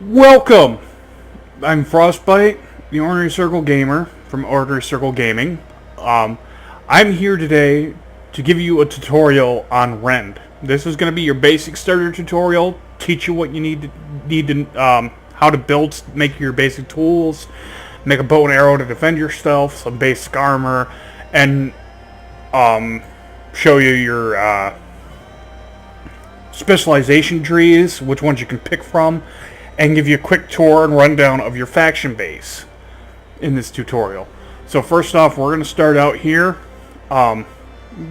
Welcome! I'm Frostbite, the Ordinary Circle Gamer from Ordinary Circle Gaming. I'm here today to give you a tutorial on Rend. This is going to be your basic starter tutorial, teach you what you need to how to build, make your basic tools, make a bow and arrow to defend yourself, some basic armor, and show you your specialization trees, which ones you can pick from, and give you a quick tour and rundown of your faction base in this tutorial. So first off, we're going to start out here.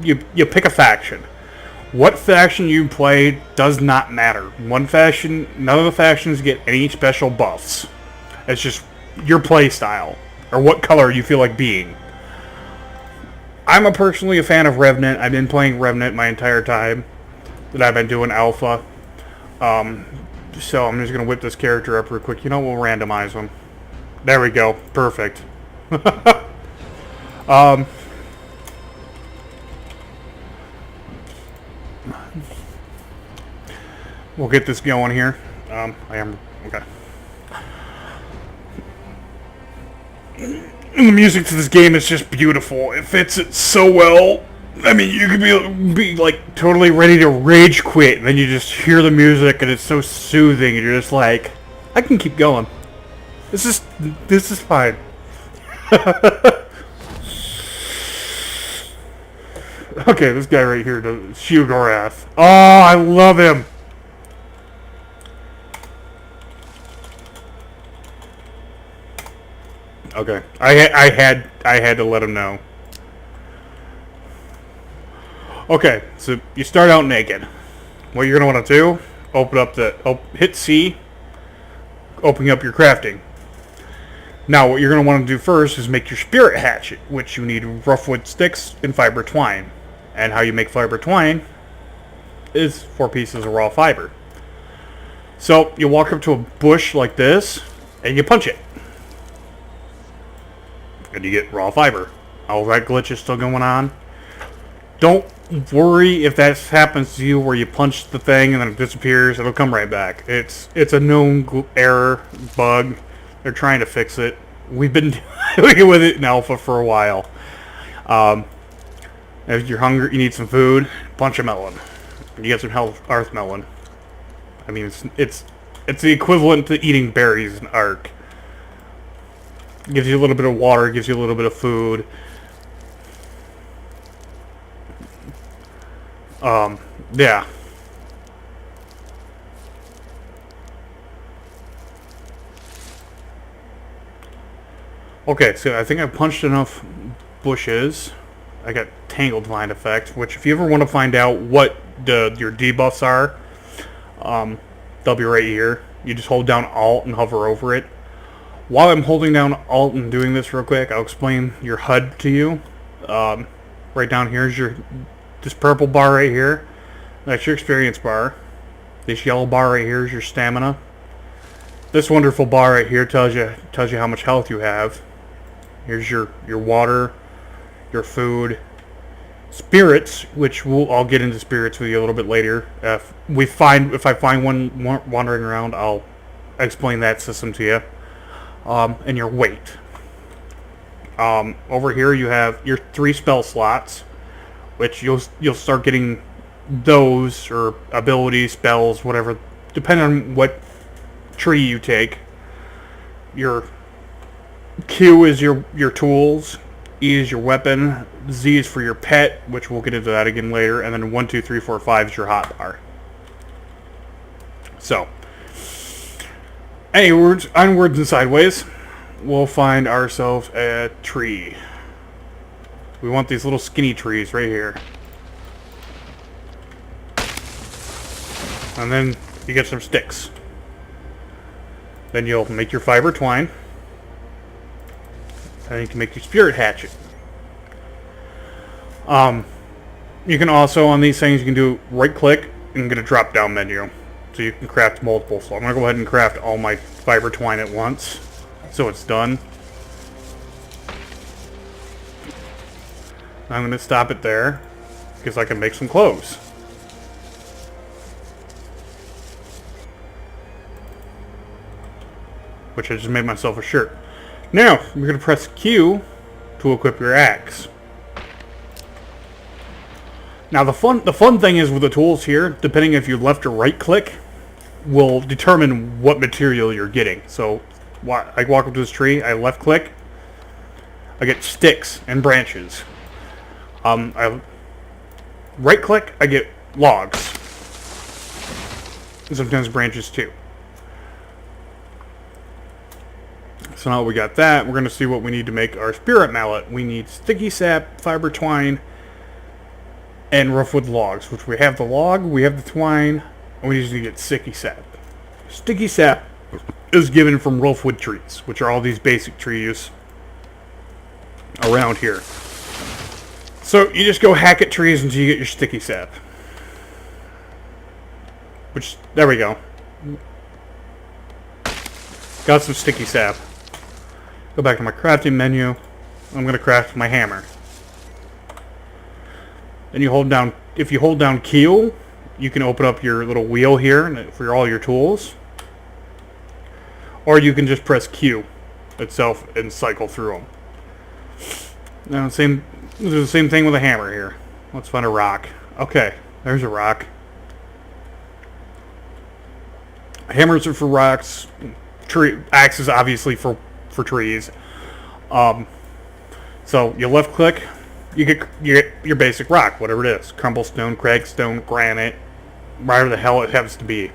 You pick a faction. What faction you play does not matter. One faction, none of the factions get any special buffs. It's just your play style, or what color you feel like being. I'm personally a fan of Revenant. I've been playing Revenant my entire time that I've been doing alpha. So I'm just going to whip this character up real quick. You know, we'll randomize him. There we go. Perfect. We'll get this going here. I am... Okay. And the music to this game is just beautiful. It fits it so well. I mean, you could be like totally ready to rage quit, and then you just hear the music, and it's so soothing, and you're just like, I can keep going. This is fine. Okay, this guy right here, Shugorath. Oh, I love him. Okay, I had to let him know. Okay, so you start out naked. What you're going to want to do, hit C, opening up your crafting. Now what you're going to want to do first is make your spirit hatchet, which you need roughwood sticks and fiber twine. And how you make fiber twine is 4 pieces of raw fiber. So you walk up to a bush like this, and you punch it. And you get raw fiber. All that glitch is still going on. Don't worry if that happens to you where you punch the thing and then it disappears. It'll come right back. It's a known error, bug. They're trying to fix it. We've been dealing with it in alpha for a while. If you're hungry, you need some food, punch a melon. You get some hearth melon. I mean, it's the equivalent to eating berries in Ark. Gives you a little bit of water, gives you a little bit of food. Yeah. Okay, so I think I've punched enough bushes. I got Tangled Vine effect, which if you ever want to find out what your debuffs are, they'll be right here. You just hold down Alt and hover over it. While I'm holding down Alt and doing this real quick, I'll explain your HUD to you. Right down here is this purple bar right here. That's your experience bar. This yellow bar right here is your stamina. This wonderful bar right here tells you how much health you have. Here's your water, your food, spirits, which I'll get into spirits with you a little bit later. If I find one wandering around, I'll explain that system to you. And your weight. Over here you have your 3 spell slots, which you'll start getting those, or abilities, spells, whatever, depending on what tree you take. Your Q is your tools, E is your weapon, Z is for your pet, which we'll get into that again later, and then 1, 2, 3, 4, 5 is your hotbar. So, onwards and sideways, we'll find ourselves a tree. We want these little skinny trees right here. And then you get some sticks. Then you'll make your fiber twine. And you can make your spirit hatchet. You can also, on these things, you can do right click and get a drop down menu. So you can craft multiple. So I'm going to go ahead and craft all my fiber twine at once. So it's done. I'm going to stop it there because I can make some clothes. which I just made myself a shirt. Now, you're going to press Q to equip your axe. Now, the fun thing is with the tools here, depending if you left or right click, will determine what material you're getting. So, I walk up to this tree, I left click, I get sticks and branches. I right click, I get logs. And sometimes branches too. So now we got that, we're going to see what we need to make our spirit mallet. We need sticky sap, fiber twine, and roughwood logs, which we have the log, we have the twine, and we just need to get sticky sap. Sticky sap is given from roughwood trees, which are all these basic trees around here. So you just go hack at trees until you get your sticky sap. Which, there we go. Got some sticky sap. Go back to my crafting menu. I'm going to craft my hammer. Then you hold down, if you hold down Q, you can open up your little wheel here for all your tools. Or you can just press Q itself and cycle through them. Now, do the same thing with a hammer here. Let's find a rock. Okay, there's a rock. Hammers are for rocks. Axes obviously for trees. So you left click, you get your basic rock, whatever it is. Crumblestone, cragstone, granite, whatever the hell it happens to be.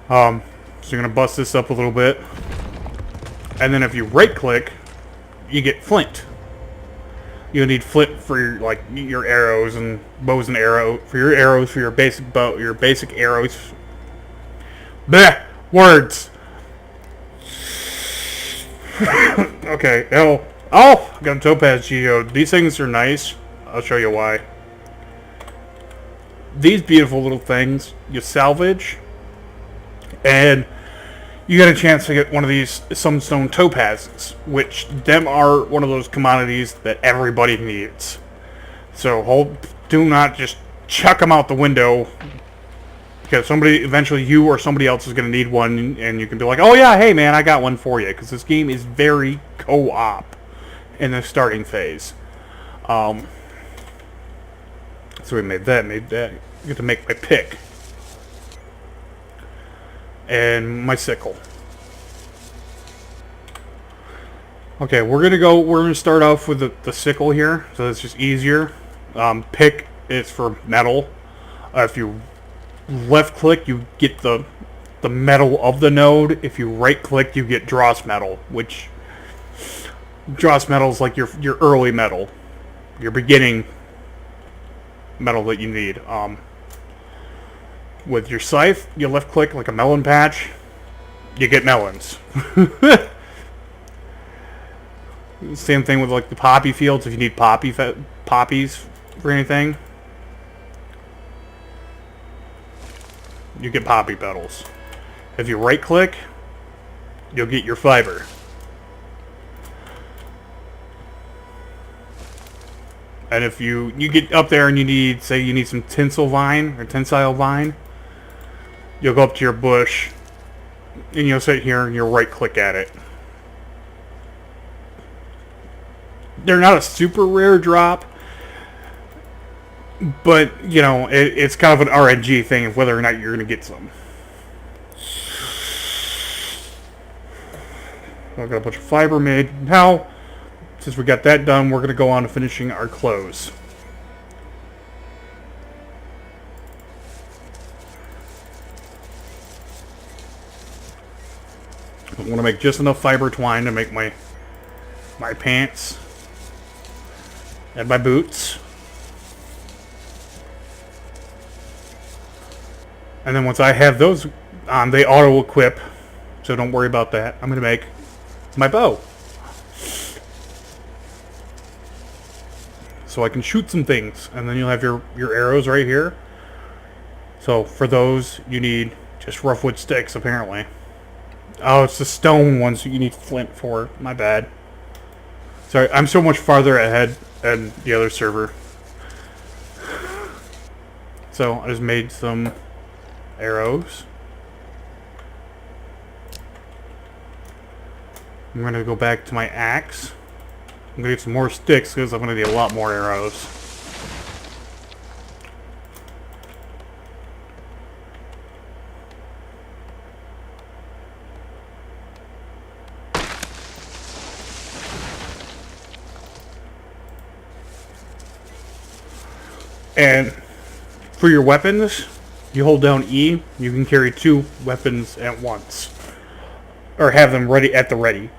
So you're going to bust this up a little bit. And then if you right click, you get flint. You'll need flint for your arrows and bows and arrows. For your arrows, for your basic bow, your basic arrows. Bleh! Words! Okay, I got a topaz geode. These things are nice. I'll show you why. These beautiful little things you salvage, and you get a chance to get one of these sunstone topazes, which them are one of those commodities that everybody needs. So do not just chuck them out the window, because eventually you or somebody else is going to need one, and you can be like, oh yeah, hey man, I got one for you, because this game is very co-op in the starting phase. So we made that. I get to make my pick. And my sickle. Okay, we're gonna start off with the sickle here, so it's just easier. Pick is for metal. If you left click, you get the metal of the node. If you right click, you get dross metal, which dross metal is like your early metal, your beginning metal that you need. With your scythe, you left click like a melon patch, you get melons. Same thing with like the poppy fields. If you need poppies for anything, you get poppy petals. If you right click, you'll get your fiber. And if you get up there and you need some tensile vine, you'll go up to your bush and you'll sit here and you'll right click at it. They're not a super rare drop, but it's kind of an RNG thing of whether or not you're going to get some. I've got a bunch of fiber made. Now, since we got that done, we're going to go on to finishing our clothes. I want to make just enough fiber twine to make my pants and my boots. And then once I have those on, they auto-equip, so don't worry about that. I'm going to make my bow, so I can shoot some things. And then you'll have your arrows right here. So for those, you need just roughwood sticks, apparently. Oh, it's the stone ones that you need flint for. My bad. Sorry, I'm so much farther ahead than the other server. So I just made some arrows. I'm going to go back to my axe. I'm going to get some more sticks because I'm going to need a lot more arrows. And for your weapons, you hold down E, you can carry 2 weapons at once. Or have them ready at the ready.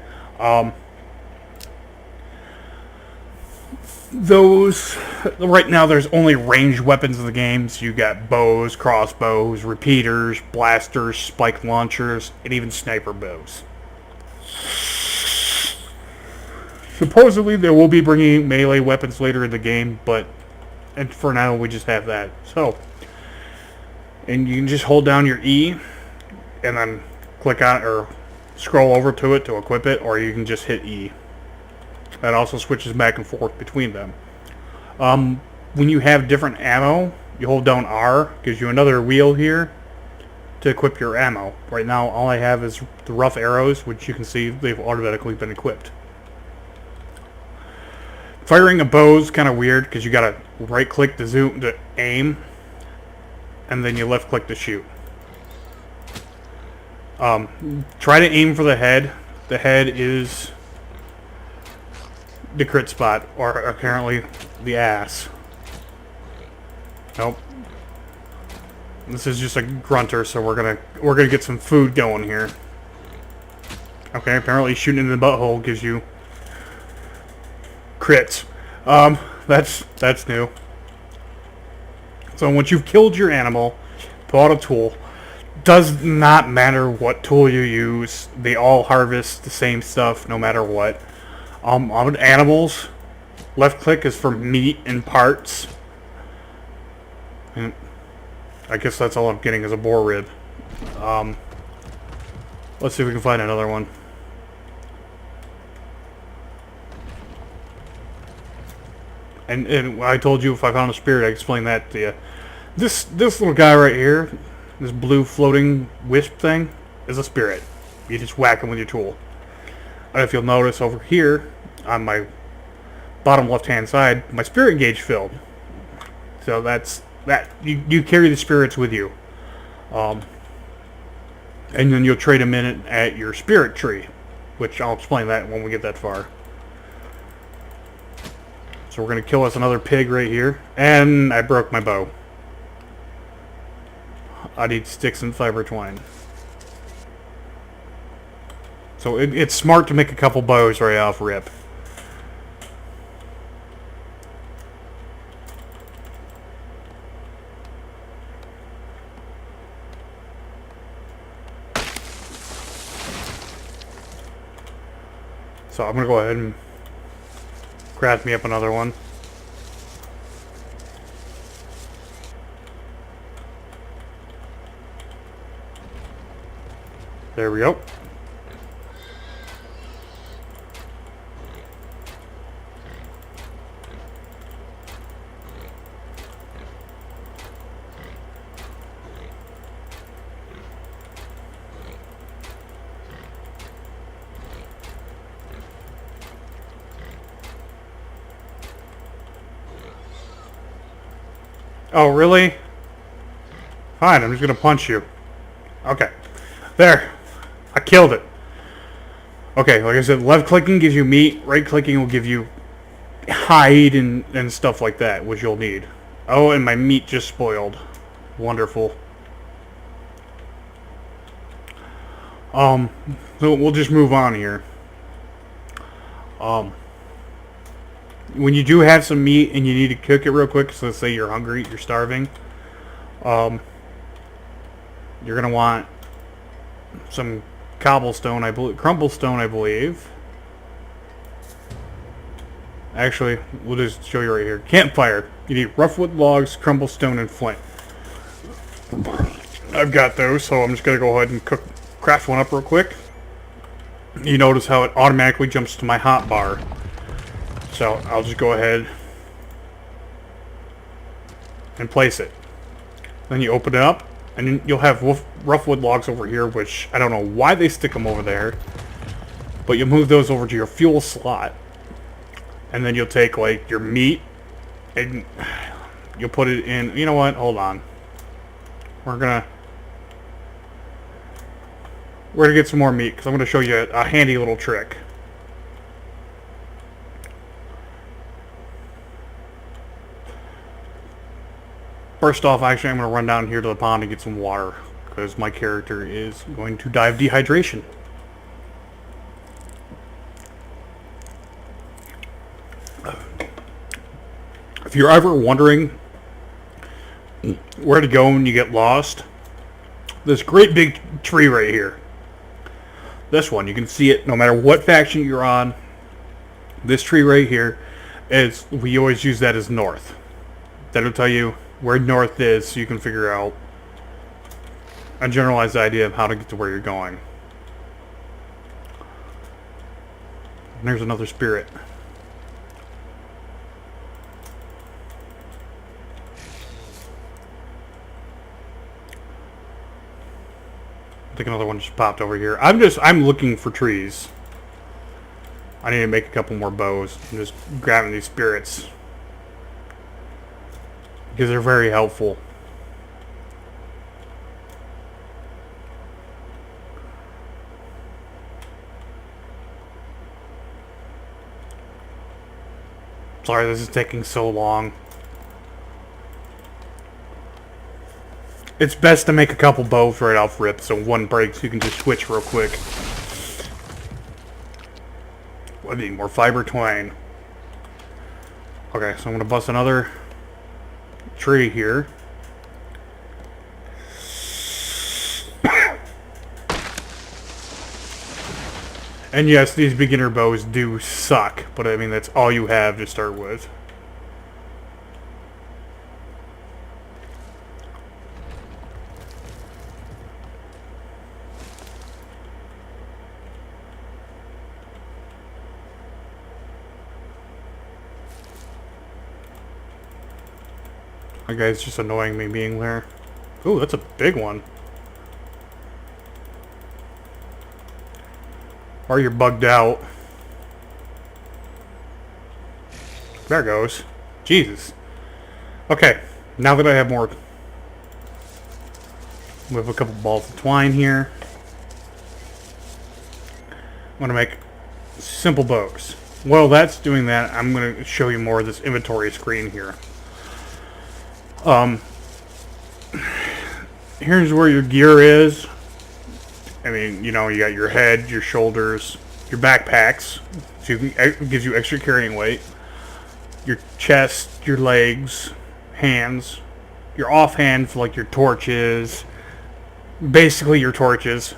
Those, right now there's only ranged weapons in the game, so you got bows, crossbows, repeaters, blasters, spike launchers, and even sniper bows. Supposedly they will be bringing melee weapons later in the game, but and for now we just have that. So, and you can just hold down your E, and then click on or scroll over to it to equip it, or you can just hit E. That also switches back and forth between them. When you have different ammo, you hold down R, gives you another wheel here to equip your ammo. Right now, all I have is the rough arrows, which you can see they've automatically been equipped. Firing a bow is kind of weird because you gotta right-click to zoom to aim, and then you left-click to shoot. Try to aim for the head. The head is the crit spot, or apparently the ass. Nope. This is just a grunter, so we're gonna get some food going here. Okay, apparently shooting in the butthole gives you crits. That's new. So once you've killed your animal, pull out a tool. Does not matter what tool you use. They all harvest the same stuff no matter what. On animals, left click is for meat and parts. And I guess that's all I'm getting is a boar rib. Let's see if we can find another one. And I told you if I found a spirit, I explained that to you. This little guy right here, this blue floating wisp thing, is a spirit. You just whack him with your tool. And if you'll notice over here, on my bottom left-hand side, my spirit gauge filled. So that's that. You carry the spirits with you. And then you'll trade them in at your spirit tree, which I'll explain that when we get that far. So we're going to kill us another pig right here. And I broke my bow. I need sticks and fiber twine. So it's smart to make a couple bows right off rip. So I'm going to go ahead and craft me up another one. There we go. Oh, really? Fine, I'm just gonna punch you. Okay. There. I killed it. Okay, like I said, left clicking gives you meat, right clicking will give you hide and stuff like that, which you'll need. Oh, and my meat just spoiled. Wonderful. So we'll just move on here. When you do have some meat and you need to cook it real quick, so let's say you're hungry, you're starving, you're gonna want some cobblestone, I believe, crumblestone, I believe. Actually, we'll just show you right here. Campfire. You need roughwood logs, crumblestone, and flint. I've got those, so I'm just gonna go ahead and craft one up real quick. You notice how it automatically jumps to my hot bar. So I'll just go ahead and place it. Then you open it up, and you'll have roughwood logs over here, which I don't know why they stick them over there. But you move those over to your fuel slot. And then you'll take, like, your meat. And you'll put it in... You know what? Hold on. We're gonna get some more meat, because I'm going to show you a handy little trick. First off, actually, I'm going to run down here to the pond and get some water, because my character is going to die of dehydration. If you're ever wondering where to go when you get lost, this great big tree right here. This one, you can see it no matter what faction you're on. This tree right here is, we always use that as north. That'll tell you where north is, so you can figure out a generalized idea of how to get to where you're going. And there's another spirit. I think another one just popped over here. I'm looking for trees. I need to make a couple more bows. I'm just grabbing these spirits, because they're very helpful. Sorry, this is taking so long. It's best to make a couple bows right off rip, so one breaks, you can just switch real quick. I need more fiber twine. Okay, so I'm going to bust another tree here. And yes, these beginner bows do suck, but I mean, that's all you have to start with. That guy's just annoying me being there. Ooh, that's a big one. Or you're bugged out. There goes. Jesus. Okay, now that I have more... We have a couple balls of twine here. I'm going to make simple bows. While that's doing that, I'm going to show you more of this inventory screen here. Here's where your gear is. I mean, you know, you got your head, your shoulders, your backpacks, so it gives you extra carrying weight. Your chest, your legs, hands, your offhand for like your torches, basically your torches,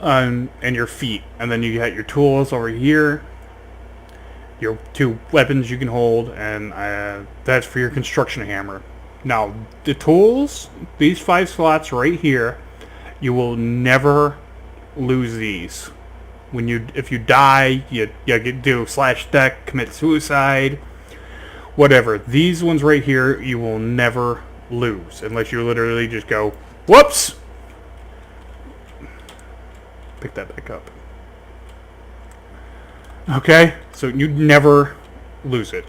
and your feet. And then you got your tools over here, your 2 weapons you can hold, and that's for your construction hammer. Now, the tools, these 5 slots right here, you will never lose these. If you die, you do /deck, commit suicide, whatever. These ones right here, you will never lose, unless you literally just go, whoops! Pick that back up. Okay, so you never lose it.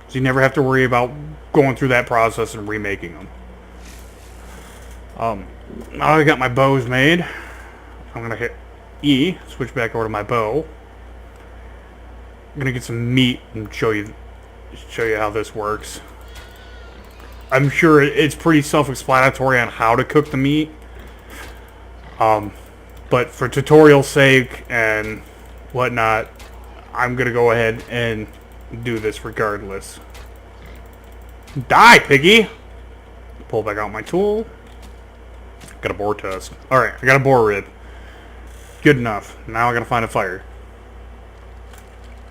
So you never have to worry about going through that process and remaking them. Now I got my bows made. I'm going to hit E, switch back over to my bow. I'm going to get some meat and show you how this works. I'm sure it's pretty self-explanatory on how to cook the meat. But for tutorial sake and whatnot, I'm going to go ahead and do this regardless. Die, piggy! Pull back out my tool. Got a boar tusk. Alright, I got a boar rib. Good enough. Now I gotta find a fire.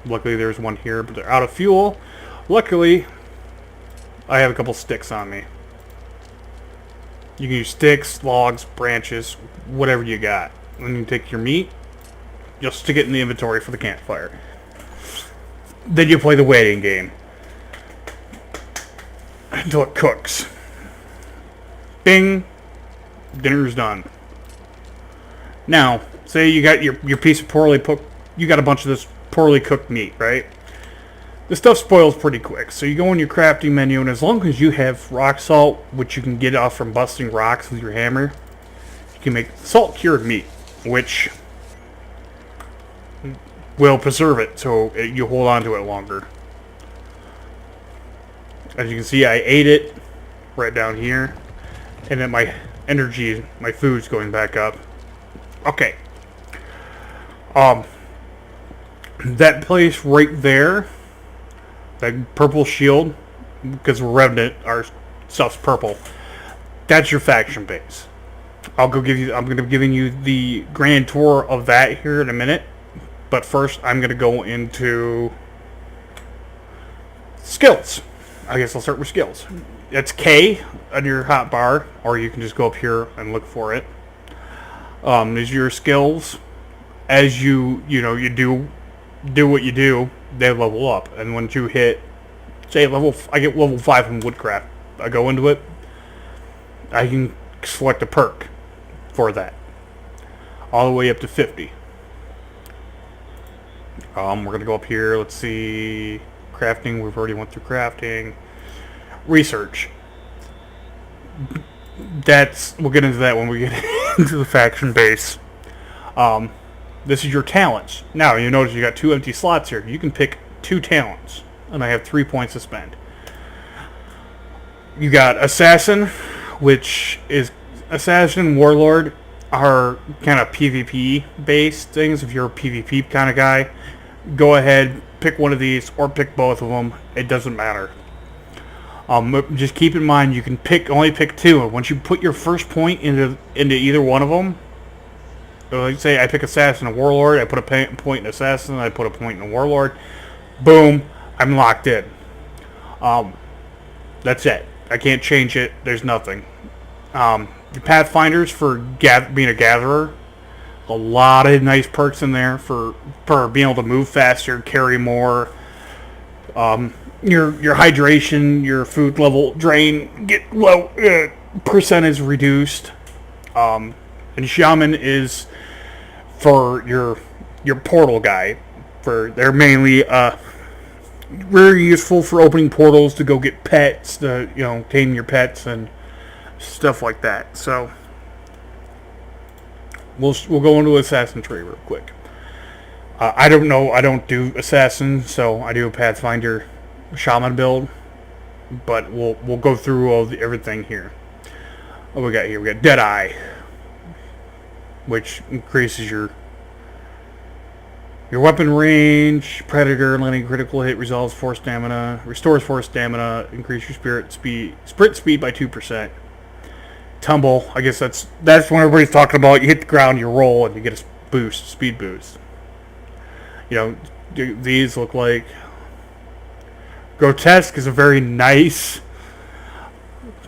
Luckily there's one here, but they're out of fuel. Luckily, I have a couple sticks on me. You can use sticks, logs, branches, whatever you got. Then you take your meat, you'll stick it in the inventory for the campfire. Then you play the waiting game until it cooks. Bing! Dinner's done. Now, say you got your piece of you got a bunch of this poorly cooked meat, right? This stuff spoils pretty quick. So you go in your crafting menu, and as long as you have rock salt, which you can get off from busting rocks with your hammer, you can make salt cured meat, which will preserve it so you hold on to it longer. As you can see, I ate it right down here, and then my energy, my food's going back up. Okay. That place right there, that purple shield, because we're Revenant, our stuff's purple. That's your faction base. I'm going to be giving you the grand tour of that here in a minute. But first, I'm going to go into skills. I guess I'll start with skills. It's K on your hotbar, or you can just go up here and look for it. These are your skills. As you do what you do, they level up. And once you hit, say I get level 5 in woodcraft. I go into it. I can select a perk for that, all the way up to 50. We're gonna go up here. Let's see, crafting. We've already went through crafting. Research. We'll get into that when we get into the faction base. This is your talents. Now you notice you got 2 empty slots here. You can pick 2 talents, and I have 3 points to spend. You got assassin, which is assassin, warlord are kind of PvP based things. If you're a PvP kind of guy, go ahead, pick one of these or pick both of them. It doesn't matter. Just keep in mind you can only pick 2, and once you put your first point into either one of them, like say I pick assassin and warlord, I put a point in assassin, I put a point in warlord, boom, I'm locked in. That's it. I can't change it. There's nothing. Your Pathfinders for being a gatherer, a lot of nice perks in there for being able to move faster, carry more. Your hydration, your food level drain get low, percentage reduced. And Shaman is for your portal guy. They're mainly very useful for opening portals to go get pets, to tame your pets and stuff like that. So we'll go into assassin tree real quick. I don't do assassin, so I do a Pathfinder Shaman build, but we'll go through everything here. What we got here? We got Deadeye, which increases your weapon range, predator, landing critical hit, resolves 4 stamina, restores 4 stamina, increase your sprint speed by 2%. Tumble, I guess that's when everybody's talking about. You hit the ground, you roll, and you get a speed boost. These look like Grotesque is a very nice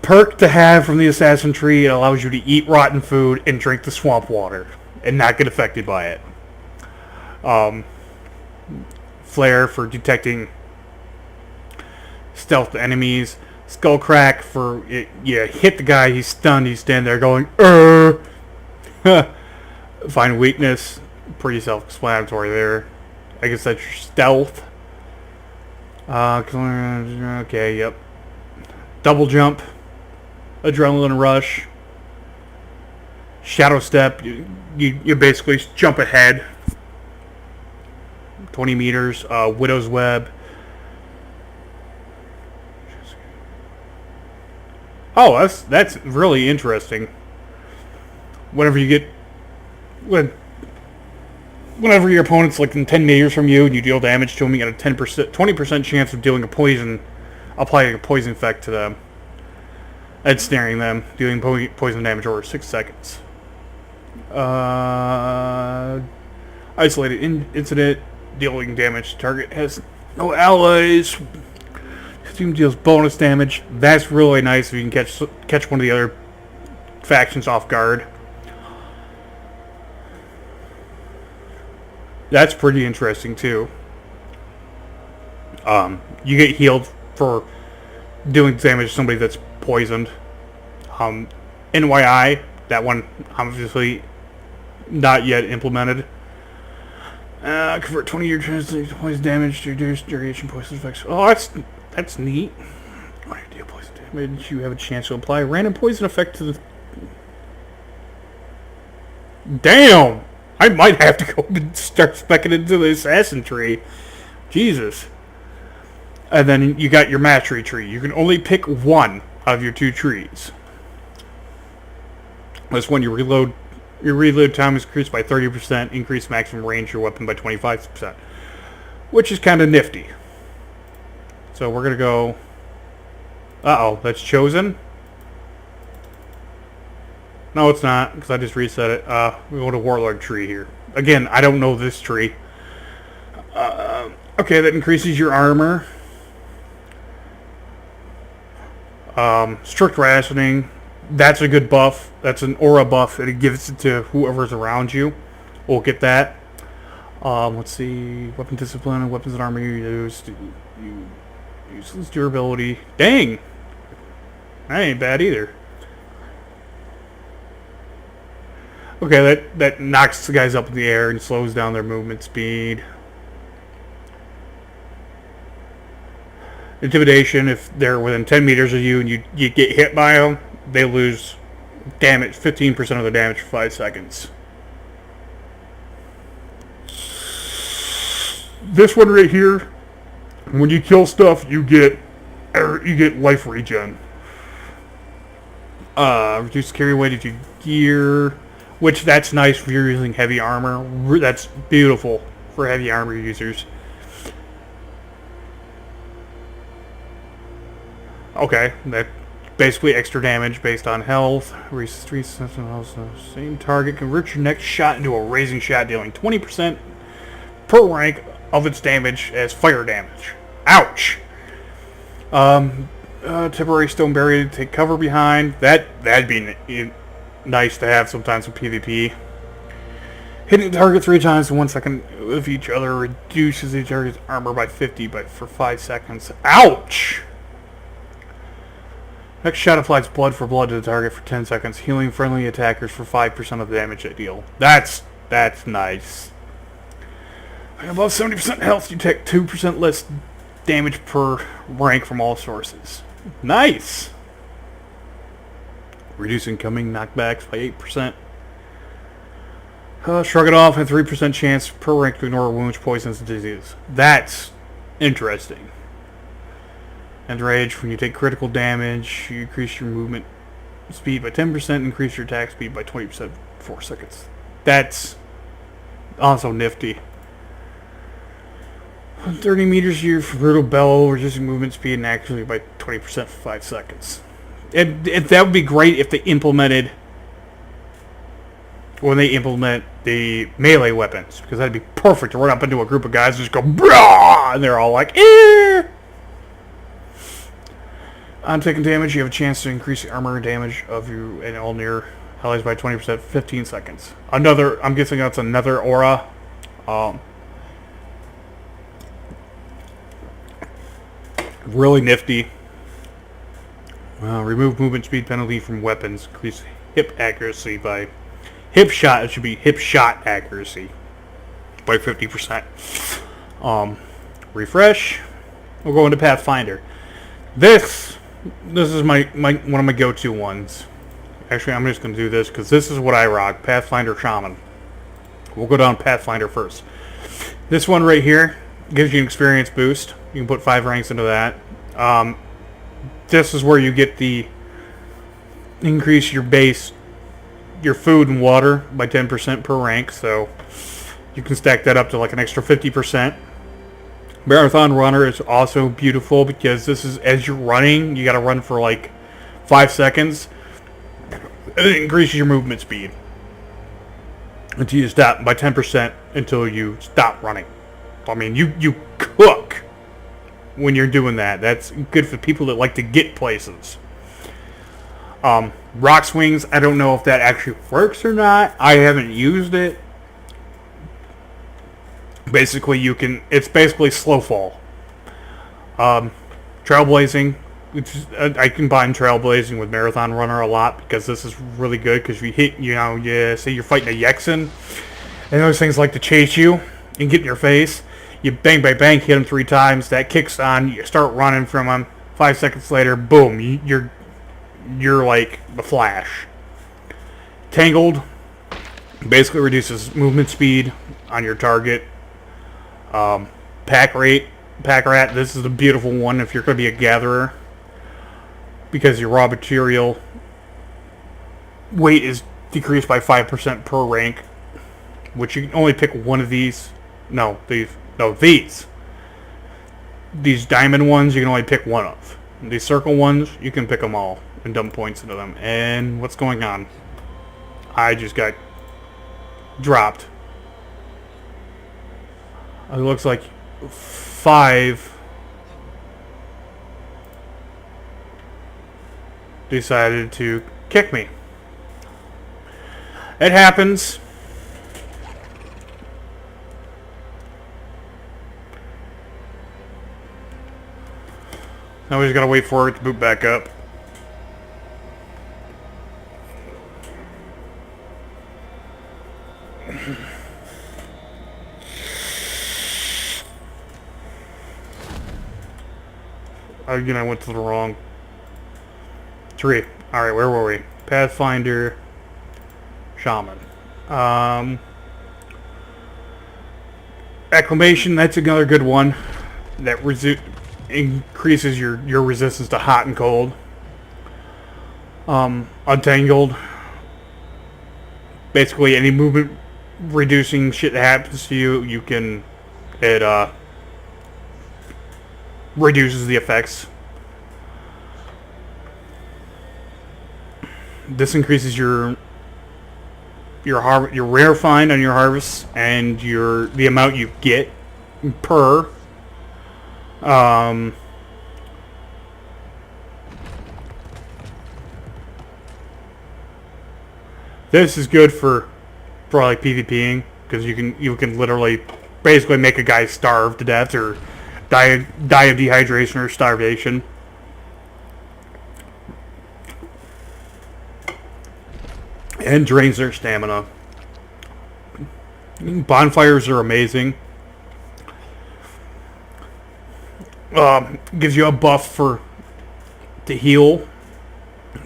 perk to have from the assassin tree. It allows you to eat rotten food and drink the swamp water and not get affected by it. Flare for detecting stealth enemies. Skull crack for you hit the guy, he's stunned, he's standing there going, Find weakness, pretty self-explanatory there. I guess that's your stealth. Okay, yep. Double jump, adrenaline rush, shadow step. You basically jump ahead 20 meters. Widow's web. Oh, that's really interesting. Whenever your opponent's like in 10 meters from you and you deal damage to them, you get a 20% chance of applying a poison effect to them and snaring them, dealing poison damage over 6 seconds. Isolated incident, dealing damage to target has no allies. Team deals bonus damage. That's really nice if you can catch one of the other factions off guard. That's pretty interesting too. You get healed for doing damage to somebody that's poisoned. NYI, that one obviously not yet implemented. Convert 20-year translation to poison damage to reduce duration poison effects. Oh, that's neat. When you deal poison damage, you have a chance to apply a random poison effect to the... Damn! I might have to go and start specking into the assassin tree. Jesus. And then you got your mastery tree. You can only pick one of your 2 trees. That's when you reload. Your reload time is increased by 30%. Increase maximum range of your weapon by 25%. Which is kind of nifty. So we're going to go... Uh-oh, that's chosen? No, it's not, because I just reset it. We go to Warlord tree here. Again, I don't know this tree. Okay, that increases your armor. Strict rationing. That's a good buff. That's an aura buff, and it gives it to whoever's around you. We'll get that. Let's see. Weapon discipline and weapons and armor you use. Useless durability. Dang! That ain't bad either. Okay, that knocks the guys up in the air and slows down their movement speed. Intimidation, if they're within 10 meters of you and you get hit by them, they lose damage, 15% of their damage for 5 seconds. This one right here, when you kill stuff, you get life regen. Reduce carry weight of your gear. Which, that's nice if you're using heavy armor. That's beautiful for heavy armor users. Okay, that basically extra damage based on health. Same target. Convert your next shot into a razing shot, dealing 20% per rank of its damage as fire damage. Ouch! Temporary stone barrier to take cover behind. That'd be nice to have sometimes in PvP. Hitting the target 3 times in 1 second of each other reduces the target's armor by 50 for 5 seconds. Ouch! Next shot applies blood for blood to the target for 10 seconds, healing friendly attackers for 5% of the damage they deal. That's nice. Above 70% health, you take 2% less damage per rank from all sources. Nice! Reduce incoming knockbacks by 8%. Shrug it off, and 3% chance per rank to ignore wounds, poisons, and diseases. That's interesting. And rage, when you take critical damage, you increase your movement speed by 10%, increase your attack speed by 20% for 4 seconds. That's also nifty. 30 meters here for brutal bellow, reducing movement speed and accuracy by 20% for 5 seconds. And that would be great if they implemented, when they implement the melee weapons, because that'd be perfect to run up into a group of guys and just go brah, and they're all like, eh. On taking damage, you have a chance to increase the armor and damage of you and all near allies by 20% for 15 seconds. I'm guessing that's another aura. Really nifty. Remove movement speed penalty from weapons. Increase hip accuracy by... Hip shot, it should be hip shot accuracy by 50%. Refresh. We'll go into Pathfinder. This is my one of my go-to ones. Actually, I'm just going to do this because this is what I rock. Pathfinder Shaman. We'll go down Pathfinder first. This one right here gives you an experience boost. You can put 5 ranks into that. This is where you get the increase your base, your food and water by 10% per rank. So you can stack that up to like an extra 50%. Marathon Runner is also beautiful because this is, as you're running, you got to run for like 5 seconds. And it increases your movement speed until you stop by 10% until you stop running. I mean, you cook when you're doing that. That's good for people that like to get places. Rock Swings, I don't know if that actually works or not. I haven't used it. Basically, it's basically slow fall. Trailblazing, I combine Trailblazing with Marathon Runner a lot because this is really good because you hit, say you're fighting a Yexen, and those things like to chase you and get in your face. You bang, bang, bang, hit them 3 times. That kicks on. You start running from them. 5 seconds later, boom, you're like the Flash. Tangled basically reduces movement speed on your target. Pack rat. This is a beautiful one if you're going to be a gatherer, because your raw material weight is decreased by 5% per rank, which you can only pick one of these. These diamond ones you can only pick one of. These circle ones you can pick them all and dump points into them. And what's going on? I just got dropped. It looks like 5 decided to kick me. It happens. Now we just gotta wait for it to boot back up. Again, I went to the wrong tree. Alright, where were we? Pathfinder, Shaman. Acclimation, that's another good one. That increases your resistance to hot and cold. Untangled. Basically, any movement reducing shit that happens to you, it reduces the effects. This increases your rare find on your harvest and the amount you get per. This is good for like PvPing, because you can literally basically make a guy starve to death or die of dehydration or starvation. And drains their stamina. Bonfires are amazing. Gives you a buff to heal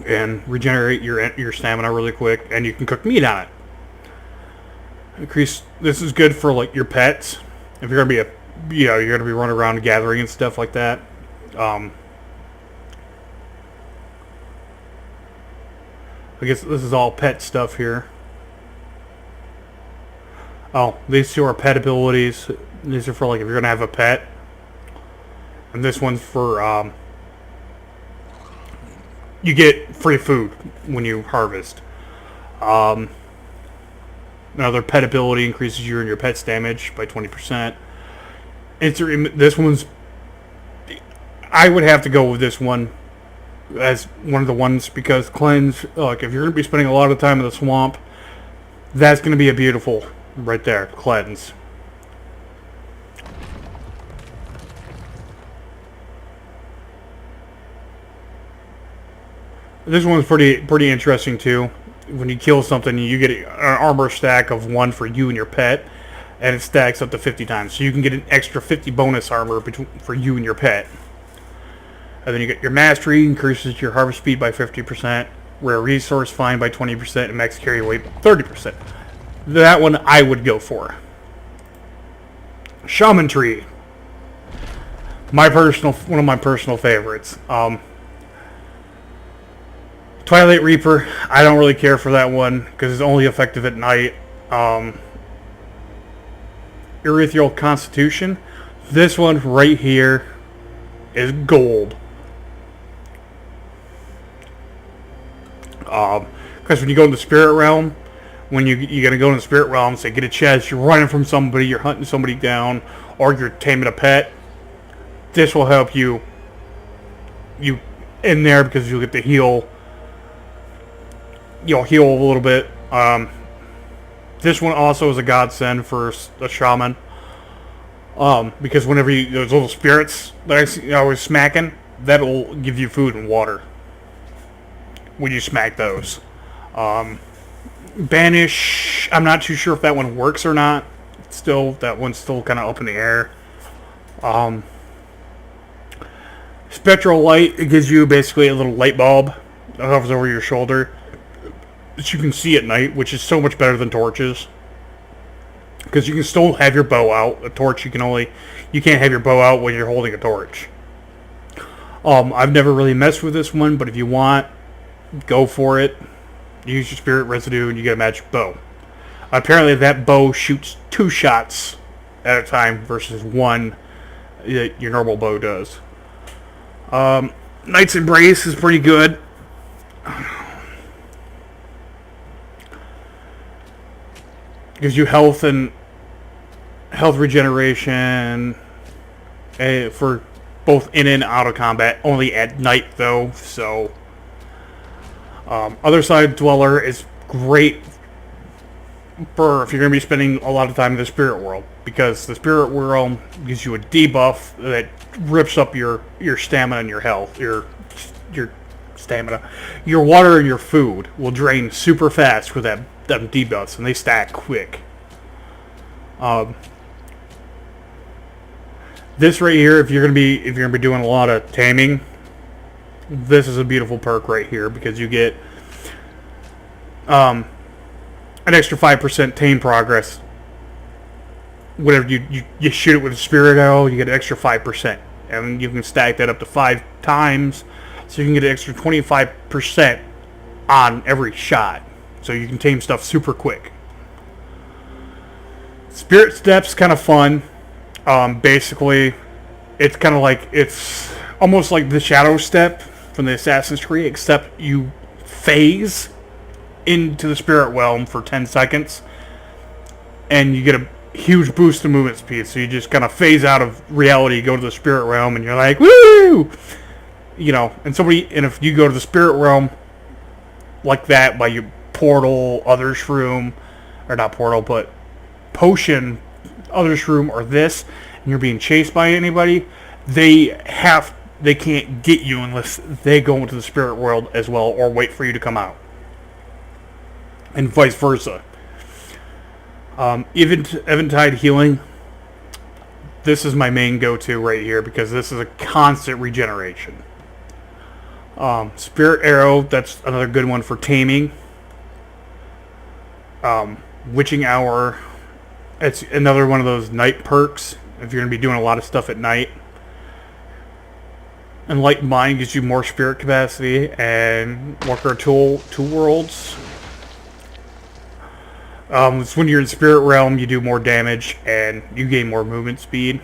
and regenerate your stamina really quick, and you can cook meat on it. This is good for like your pets. If you're gonna you're gonna be running around gathering and stuff like that. I guess this is all pet stuff here. Oh, these two are pet abilities. These are for like if you're gonna have a pet. And this one's for, you get free food when you harvest. Another pet ability increases your pet's damage by 20%. This one's, I would have to go with this one as one of the ones, because cleanse, like if you're going to be spending a lot of time in the swamp, that's going to be a beautiful, right there, cleanse. This one's pretty interesting too. When you kill something, you get an armor stack of 1 for you and your pet, and it stacks up to 50 times. So you can get an extra 50 bonus armor for you and your pet. And then you get your mastery, increases your harvest speed by 50%, rare resource find by 20%, and max carry weight by 30%. That one I would go for. Shaman tree. One of my personal favorites. Twilight Reaper, I don't really care for that one because it's only effective at night. Ethereal Constitution, this one right here is gold. Because when you go in the spirit realm, when you're gonna go in the spirit realm, say get a chest, you're running from somebody, you're hunting somebody down, or you're taming a pet. This will help you in there because you'll get to heal. You'll heal a little bit. This one also is a godsend for a shaman. Because whenever those little spirits that I was smacking, that'll give you food and water when you smack those. Banish, I'm not too sure if that one works or not. Still, that one's still kind of up in the air. Spectral Light, it gives you basically a little light bulb that hovers over your shoulder that you can see at night, which is so much better than torches. Because you can still have your bow out. A torch, you can't have your bow out when you're holding a torch. I've never really messed with this one, but if you want, go for it. Use your spirit residue and you get a magic bow. Apparently that bow shoots 2 shots at a time versus 1 that your normal bow does. Knight's Embrace is pretty good. Gives you health and health regeneration for both in and out of combat. Only at night though, so Other Side Dweller is great for if you're going to be spending a lot of time in the spirit world, because the spirit world gives you a debuff that rips up your stamina and your health, your stamina. Your water and your food will drain super fast with them debuffs, and they stack quick. This right here, if you're gonna be doing a lot of taming, this is a beautiful perk right here, because you get an extra 5% tame progress. Whenever you shoot it with a spirit arrow, you get an extra 5%, and you can stack that up to 5 times, so you can get an extra 25% on every shot. So you can tame stuff super quick. Spirit Step's kind of fun. Basically, it's kind of like, it's almost like the Shadow Step from the Assassin's Creed, except you phase into the spirit realm for 10 seconds, and you get a huge boost in movement speed. So you just kind of phase out of reality, go to the spirit realm, and you're like, woo! You know, and if you go to the spirit realm like that by your portal, Other's Room, or not portal, but potion, Other's Room, or this, and you're being chased by anybody, they can't get you unless they go into the spirit world as well, or wait for you to come out, and vice versa. Eventide Healing, this is my main go-to right here, because this is a constant regeneration. Spirit Arrow, that's another good one for taming. Witching Hour, it's another one of those night perks if you're going to be doing a lot of stuff at night. Enlightened Mind gives you more spirit capacity, and Walker Two Worlds. It's when you're in Spirit Realm, you do more damage and you gain more movement speed.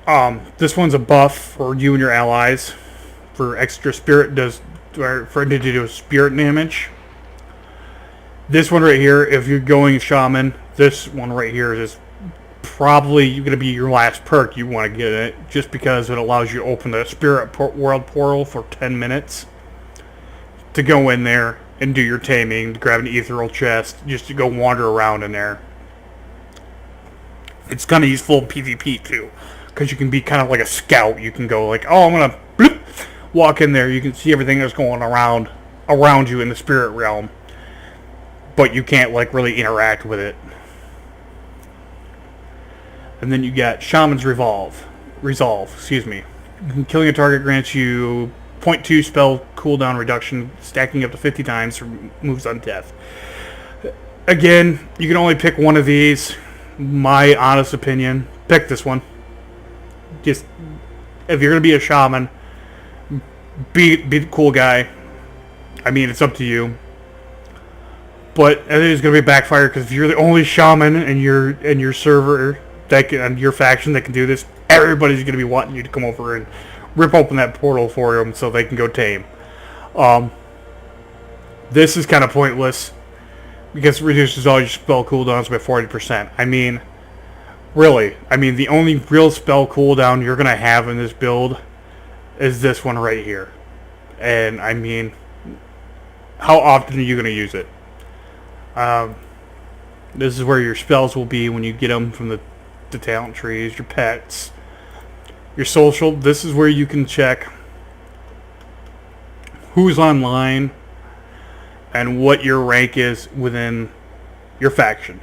This one's a buff for you and your allies for extra spirit for it to do spirit damage. This one right here, if you're going Shaman, this one right here is probably going to be your last perk you want to get it, just because it allows you to open the spirit world portal for 10 minutes to go in there and do your taming, to grab an ethereal chest, just to go wander around in there. It's kind of useful in PvP too, because you can be kind of like a scout. You can go like, oh, I'm gonna bloop, walk in there. You can see everything that's going around you in the spirit realm, but you can't like really interact with it. And then you got Shaman's Resolve. Killing a target grants you 0.2 spell cooldown reduction, stacking up to 50 times for moves on death. Again, you can only pick one of these. My honest opinion, pick this one. Just, if you're going to be a shaman, be the cool guy. I mean, it's up to you. But I think it's going to be backfire, because if you're the only shaman and your server and your faction that can do this, everybody's going to be wanting you to come over and rip open that portal for them so they can go tame. This is kind of pointless, because it reduces all your spell cooldowns by 40%. I mean, really, the only real spell cooldown you're going to have in this build is this one right here. And I mean, how often are you going to use it? This is where your spells will be when you get them from the talent trees, your pets. Your social, this is where you can check who's online and what your rank is within your faction.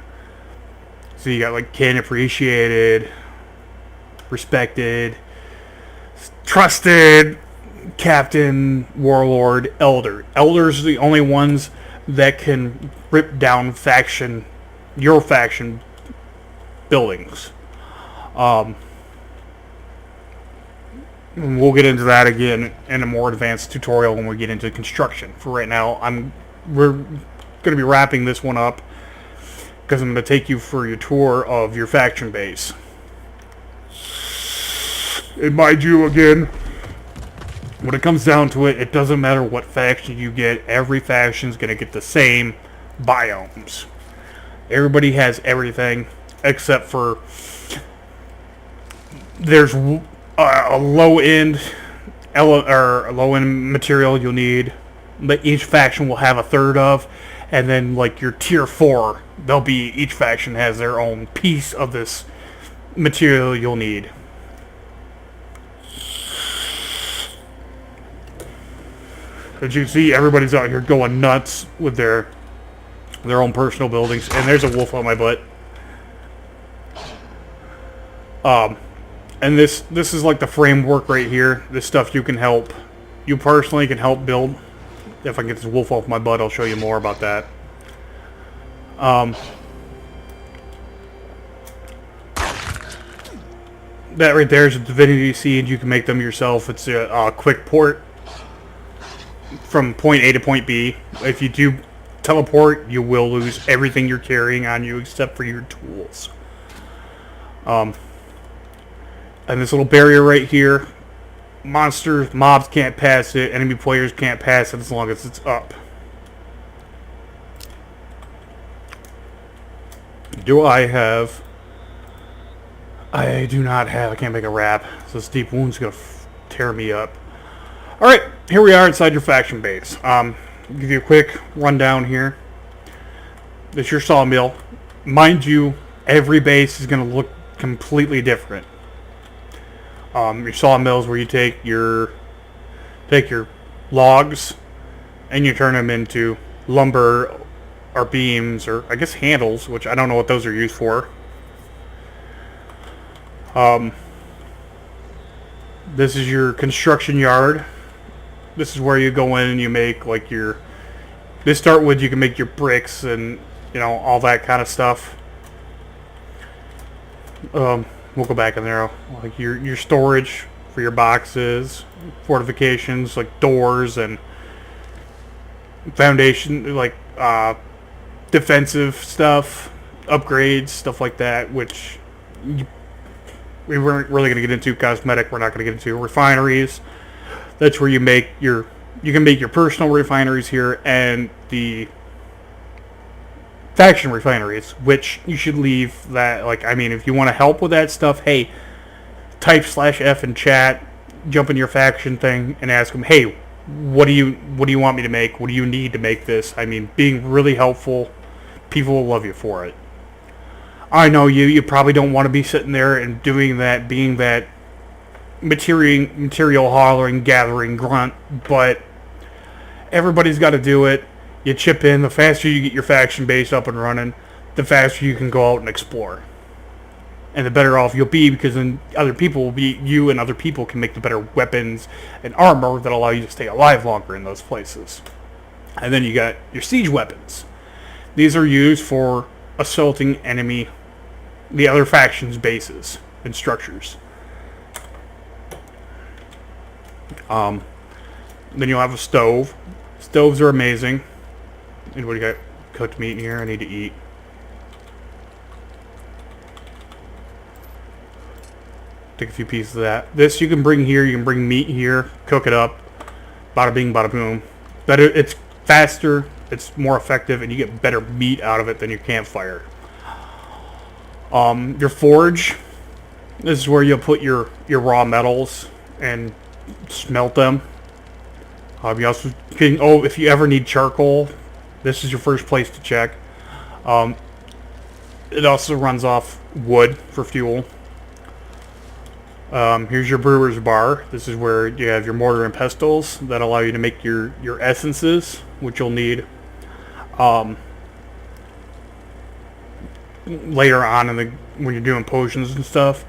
So you got like can appreciated, respected, trusted, captain, warlord, elder. Elders are the only ones that can rip down your faction buildings. We'll get into that again in a more advanced tutorial when we get into construction. For right now, we're going to be wrapping this one up because I'm going to take you for your tour of your faction base. And mind you, again, when it comes down to it, it doesn't matter what faction you get. Every faction is going to get the same biomes. Everybody has everything except for there's a low-end material you'll need that each faction will have a third of, and then like your tier 4, each faction has their own piece of this material you'll need. As you can see, everybody's out here going nuts with their own personal buildings, and there's a wolf on my butt. And this is like the framework right here. This stuff you personally can help build. If I can get this wolf off my butt, I'll show you more about that. That right there is a divinity seed. You can make them yourself. It's a quick port from point A to point B. If you do teleport, you will lose everything you're carrying on you except for your tools. And this little barrier right here, mobs can't pass it, enemy players can't pass it as long as it's up. I do not have, I can't make a wrap, so this deep wound's gonna tear me up. Alright, here we are inside your faction base. Give you a quick rundown here. This is your sawmill. Mind you, every base is gonna look completely different. Your sawmills where you take your logs and you turn them into lumber or beams or I guess handles, which I don't know what those are used for. This is your construction yard. This is where you go in and you make like you can make your bricks and all that kind of stuff. We'll go back in there, like your storage for your boxes, fortifications like doors and foundation, like defensive stuff, upgrades, stuff like that, which we weren't really going to get into. Cosmetic, we're not going to get into. Refineries, that's where you can make your personal refineries here, and the faction refineries, which you should leave that, if you want to help with that stuff, hey, type /F in chat, jump in your faction thing and ask them, hey, what do you want me to make? What do you need to make this? Being really helpful, people will love you for it. I know you probably don't want to be sitting there and doing that, being that material hollering, gathering grunt, but everybody's got to do it. You chip in. The faster you get your faction base up and running, the faster you can go out and explore. And the better off you'll be, because then you and other people can make the better weapons and armor that allow you to stay alive longer in those places. And then you got your siege weapons. These are used for assaulting the other faction's bases and structures. Then you'll have a stove. Stoves are amazing. Anybody got cooked meat in here? I need to eat. Take a few pieces of that. This you can bring here. You can bring meat here. Cook it up. Bada bing, bada boom. Better. It's faster. It's more effective, and you get better meat out of it than your campfire. Your forge. This is where you'll put your raw metals and smelt them. You also can, if you ever need charcoal, this is your first place to check. It also runs off wood for fuel. Here's your brewer's bar. This is where you have your mortar and pestles that allow you to make your essences, which you'll need later on when you're doing potions and stuff.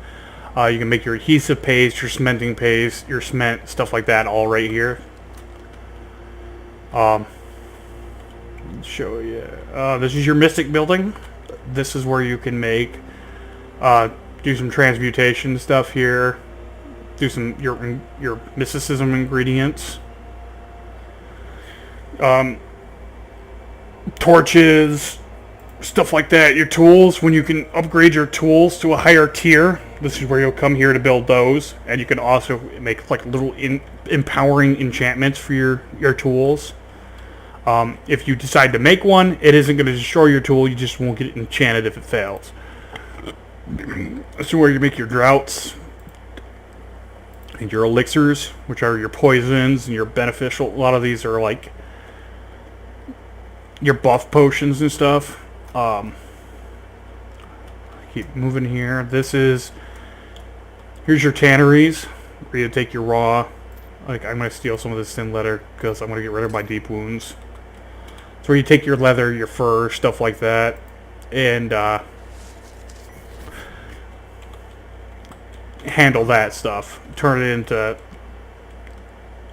You can make your adhesive paste, your cementing paste, your cement, stuff like that, all right here. Show you. This is your mystic building. This is where you can make, do some transmutation stuff here. Do some your mysticism ingredients. Torches, stuff like that. Your tools, when you can upgrade your tools to a higher tier, this is where you'll come here to build those. And you can also make like little empowering enchantments for your tools. If you decide to make one, it isn't going to destroy your tool. You just won't get it enchanted if it fails. This is where you make your droughts and your elixirs, which are your poisons and your beneficial. A lot of these are like your buff potions and stuff. Keep moving here. Here's your tanneries, where you take your raw. Like, I'm going to steal some of this thin leather because I'm going to get rid of my deep wounds. So where you take your leather, your fur, stuff like that, and handle that stuff. Turn it into...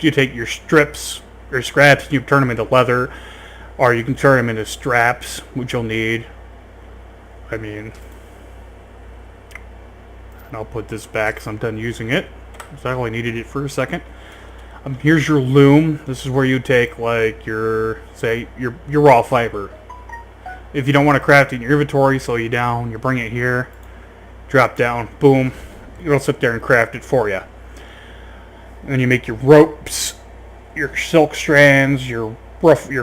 You take your strips or scraps, and you turn them into leather, or you can turn them into straps, which you'll need. I mean... And I'll put this back because I'm done using it. So I only needed it for a second. Here's your loom. This is where you take like your raw fiber. If you don't want to craft it in your inventory, slow you down. You bring it here, drop down, boom. It'll sit there and craft it for you. And then you make your ropes, your silk strands, your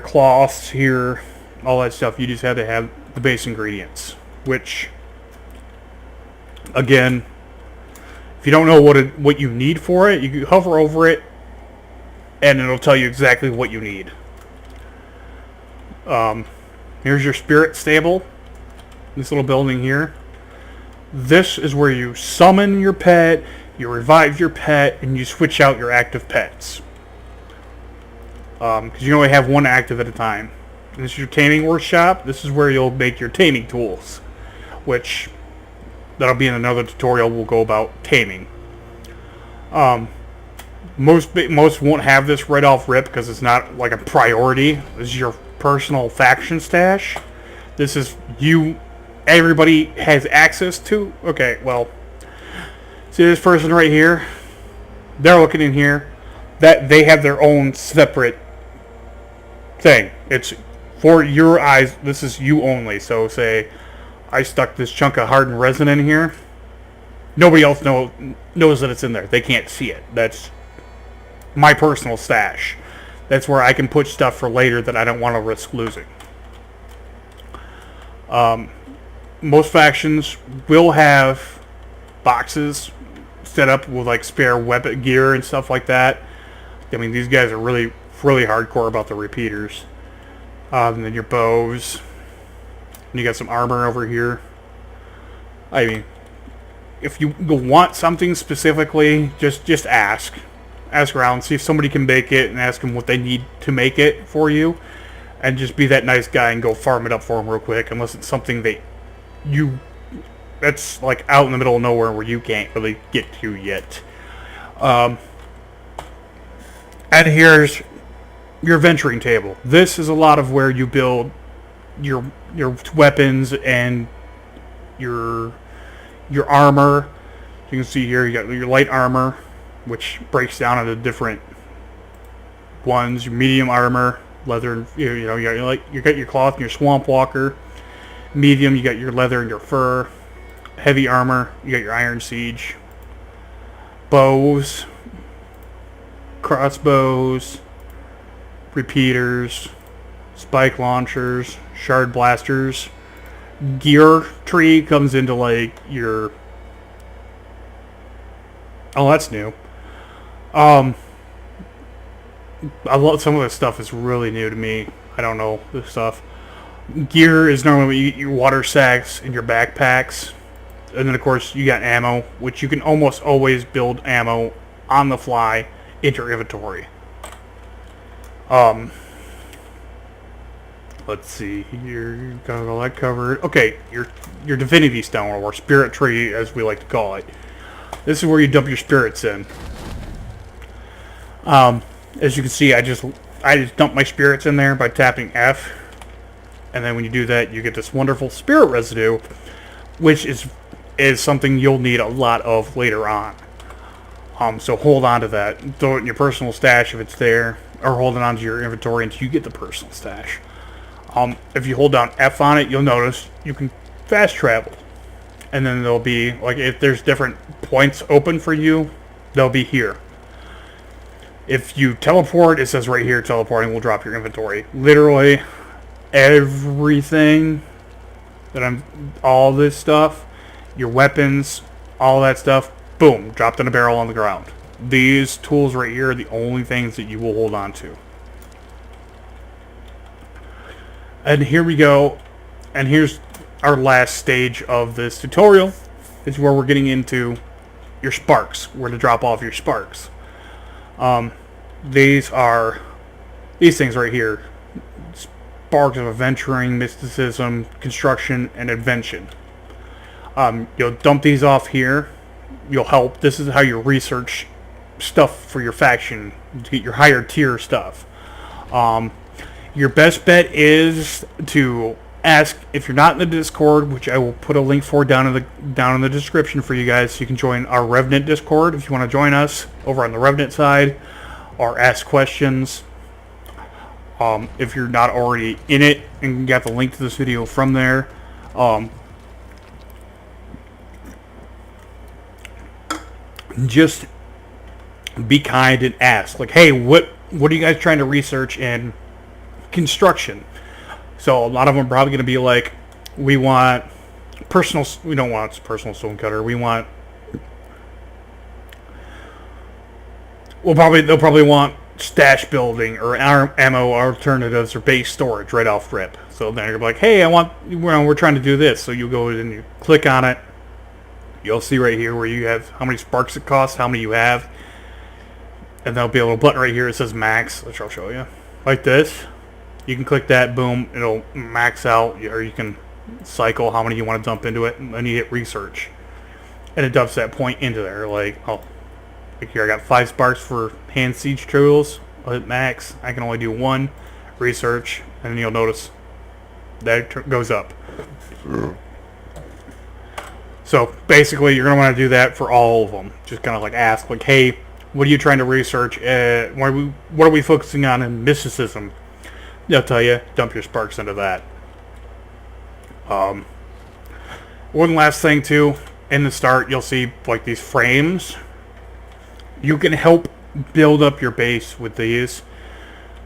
cloths here, all that stuff. You just have to have the base ingredients, which, again, if you don't know what you need for it, you can hover over it, and it'll tell you exactly what you need. Here's your spirit stable. This little building here. This is where you summon your pet, you revive your pet, and you switch out your active pets. Because you only have one active at a time. This is your taming workshop. This is where you'll make your taming tools, which that'll be in another tutorial. We'll go about taming. Most won't have this right off rip because it's not like a priority. This is your personal faction stash. This is everybody has access to. Okay, well, see this person right here? They're looking in here. That they have their own separate thing. It's for your eyes. This is you only. So say I stuck this chunk of hardened resin in here. Nobody else knows that it's in there. They can't see it. That's my personal stash. That's where I can put stuff for later that I don't want to risk losing. Most factions will have boxes set up with like spare weapon gear and stuff like that. I mean, these guys are really, really hardcore about the repeaters. And then your bows. And you got some armor over here. I mean, if you want something specifically, just ask. Ask around, see if somebody can make it, and ask them what they need to make it for you. And just be that nice guy and go farm it up for them real quick, unless it's something that's like out in the middle of nowhere where you can't really get to yet. And here's your venturing table. This is a lot of where you build your weapons and your armor. You can see here you got your light armor, which breaks down into different ones. Your medium armor, leather, you got your cloth and your swamp walker. Medium, you got your leather and your fur. Heavy armor, you got your iron siege. Bows, crossbows, repeaters, spike launchers, shard blasters. Gear tree comes into like your... Oh, that's new. I love some of this stuff is really new to me. I don't know this stuff. Gear is normally your water sacks and your backpacks. And then, of course, you got ammo, which you can almost always build ammo on the fly into your inventory. Let's see here. You got all that covered. Okay, your divinity stone, or spirit tree, as we like to call it. This is where you dump your spirits in. As you can see, I just dump my spirits in there by tapping F, and then when you do that, you get this wonderful spirit residue, which is something you'll need a lot of later on. So hold on to that. Throw it in your personal stash if it's there, or hold it onto your inventory until you get the personal stash. If you hold down F on it, you'll notice you can fast travel. And then there'll be, like, if there's different points open for you, they'll be here. If you teleport, it says right here, teleporting will drop your inventory. Literally everything all this stuff, your weapons, all that stuff, boom, dropped in a barrel on the ground. These tools right here are the only things that you will hold on to. And here we go. And here's our last stage of this tutorial. Is where we're getting into your sparks. Where to drop off your sparks. These things right here. Sparks of adventuring, mysticism, construction, and invention. You'll dump these off here. You'll help. This is how you research stuff for your faction to get your higher tier stuff. Your best bet is to ask, if you're not in the Discord, which I will put a link for down in the description for you guys. You can join our Revenant Discord if you want to join us over on the Revenant side, or ask questions. If you're not already in it and got the link to this video from there, just be kind and ask, like, hey, what are you guys trying to research in construction? So a lot of them are probably going to be like, we don't want personal stonecutter. They'll probably want stash building or ammo alternatives or base storage right off rip. So then you're like, hey, we're trying to do this. So you go and you click on it. You'll see right here where you have how many sparks it costs, how many you have. And there'll be a little button right here that says max, which I'll show you. Like this. You can click that, boom, it'll max out, or you can cycle how many you want to dump into it, and then you hit research. And it dumps that point into there, like here I got 5 sparks for hand siege tools, I'll hit max, I can only do 1, research, and then you'll notice that it goes up. So basically you're going to want to do that for all of them. Just kind of like ask, like, hey, what are you trying to research? What are we focusing on in mysticism? They'll tell you, dump your sparks into that. One last thing too, in the start you'll see like these frames. You can help build up your base with these,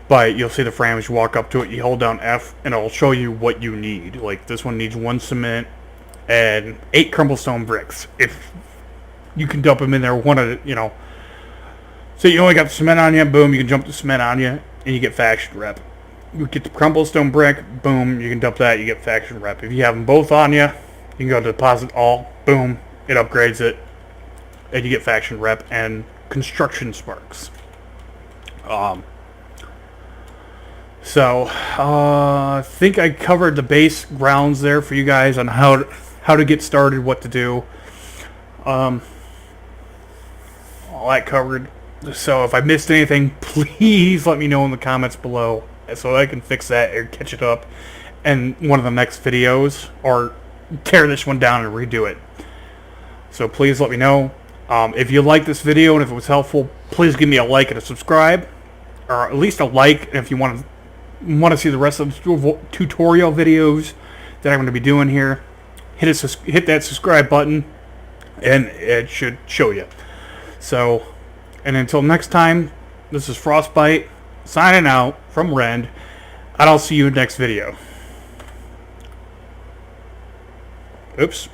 but you'll see the frames, you walk up to it, you hold down F, and it'll show you what you need. Like this one needs 1 cement and 8 crumblestone bricks. If you can dump them in there, so you only got the cement on you, boom, you can jump the cement on you, and you get faction rep. You get the crumblestone brick, boom, you can dump that, you get faction rep. If you have them both on you, you can go to deposit all, boom, it upgrades it, and you get faction rep and construction sparks. I think I covered the base grounds there for you guys on how to get started, what to do. All that covered. So if I missed anything, please let me know in the comments below, so I can fix that or catch it up in one of the next videos, or tear this one down and redo it. So please let me know. If you like this video and if it was helpful, please give me a like and a subscribe, or at least a like. And if you want to see the rest of the tutorial videos that I'm going to be doing here, hit that subscribe button and it should show you. So, and until next time, this is Frostbite signing out from Rend, and I'll see you in the next video. Oops.